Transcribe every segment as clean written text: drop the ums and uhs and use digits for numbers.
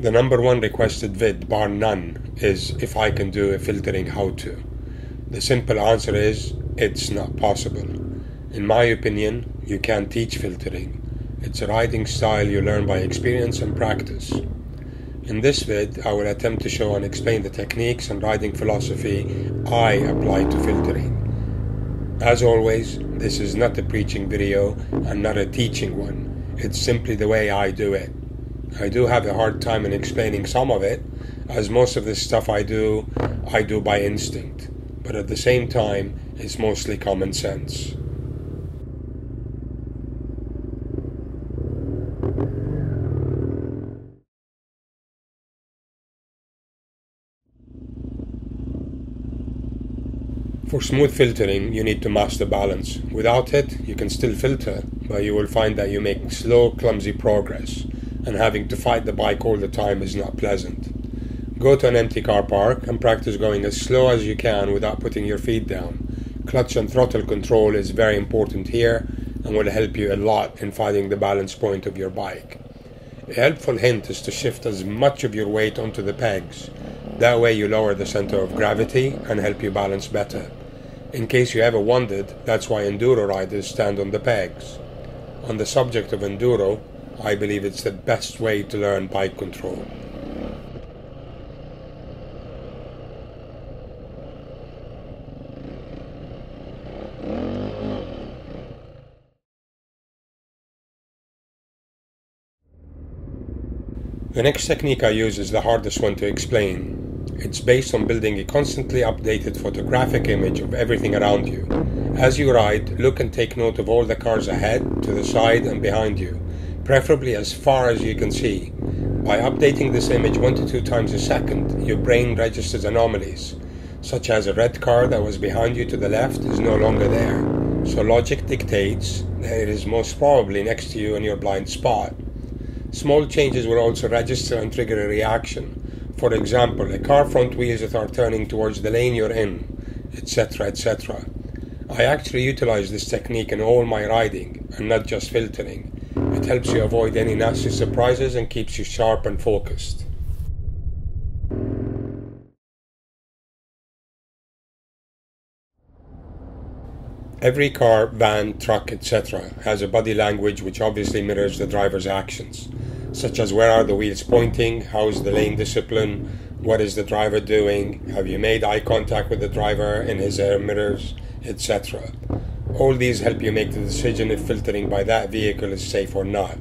The number one requested vid, bar none, is if I can do a filtering how-to. The simple answer is, it's not possible. In my opinion, you can't teach filtering. It's a riding style you learn by experience and practice. In this vid, I will attempt to show and explain the techniques and riding philosophy I apply to filtering. As always, this is not a preaching video and not a teaching one. It's simply the way I do it. I do have a hard time in explaining some of it, as most of the stuff I do by instinct. But at the same time, it's mostly common sense. For smooth filtering, you need to master balance. Without it, you can still filter, but you will find that you make slow, clumsy progress, and having to fight the bike all the time is not pleasant. Go to an empty car park and practice going as slow as you can without putting your feet down. Clutch and throttle control is very important here and will help you a lot in finding the balance point of your bike. A helpful hint is to shift as much of your weight onto the pegs. That way you lower the center of gravity and help you balance better. In case you ever wondered, that's why enduro riders stand on the pegs. On the subject of enduro, I believe it's the best way to learn bike control. The next technique I use is the hardest one to explain. It's based on building a constantly updated photographic image of everything around you. As you ride, look and take note of all the cars ahead, to the side and behind you, preferably as far as you can see. By updating this image 1 to 2 times a second, your brain registers anomalies, such as a red car that was behind you to the left is no longer there. So logic dictates that it is most probably next to you in your blind spot. Small changes will also register and trigger a reaction. For example, a car front wheels that are turning towards the lane you're in, etc., etc. I actually utilize this technique in all my riding, and not just filtering. It helps you avoid any nasty surprises and keeps you sharp and focused. Every car, van, truck, etc. has a body language which obviously mirrors the driver's actions, such as where are the wheels pointing, how is the lane discipline, what is the driver doing, have you made eye contact with the driver in his air mirrors, etc. All these help you make the decision if filtering by that vehicle is safe or not.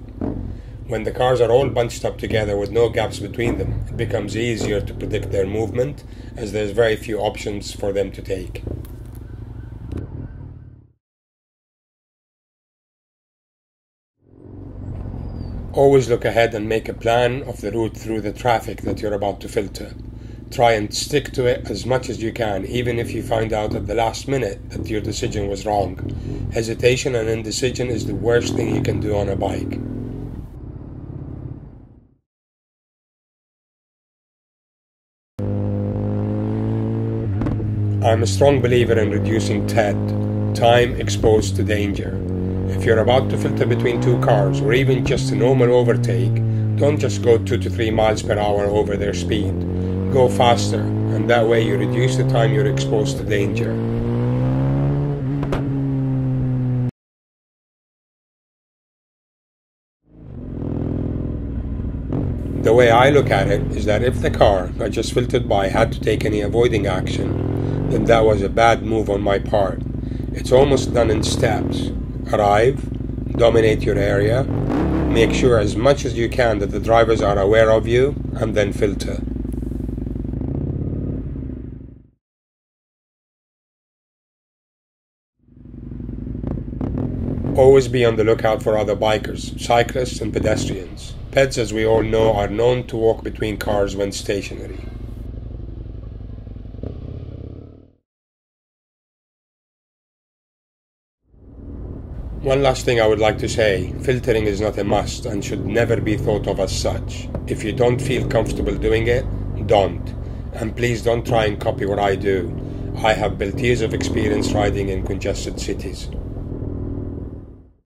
When the cars are all bunched up together with no gaps between them, it becomes easier to predict their movement, as there's very few options for them to take. Always look ahead and make a plan of the route through the traffic that you're about to filter. Try and stick to it as much as you can, even if you find out at the last minute that your decision was wrong. Hesitation and indecision is the worst thing you can do on a bike. I'm a strong believer in reducing TED, time exposed to danger. If you're about to filter between 2 cars, or even just a normal overtake, don't just go 2 to 3 miles per hour over their speed. Go faster, and that way you reduce the time you're exposed to danger. The way I look at it is that if the car I just filtered by had to take any avoiding action, then that was a bad move on my part. It's almost done in steps. Arrive, dominate your area, make sure as much as you can that the drivers are aware of you, and then filter. Always be on the lookout for other bikers, cyclists and pedestrians. Peds, as we all know, are known to walk between cars when stationary. One last thing I would like to say, filtering is not a must and should never be thought of as such. If you don't feel comfortable doing it, don't. And please don't try and copy what I do. I have built years of experience riding in congested cities.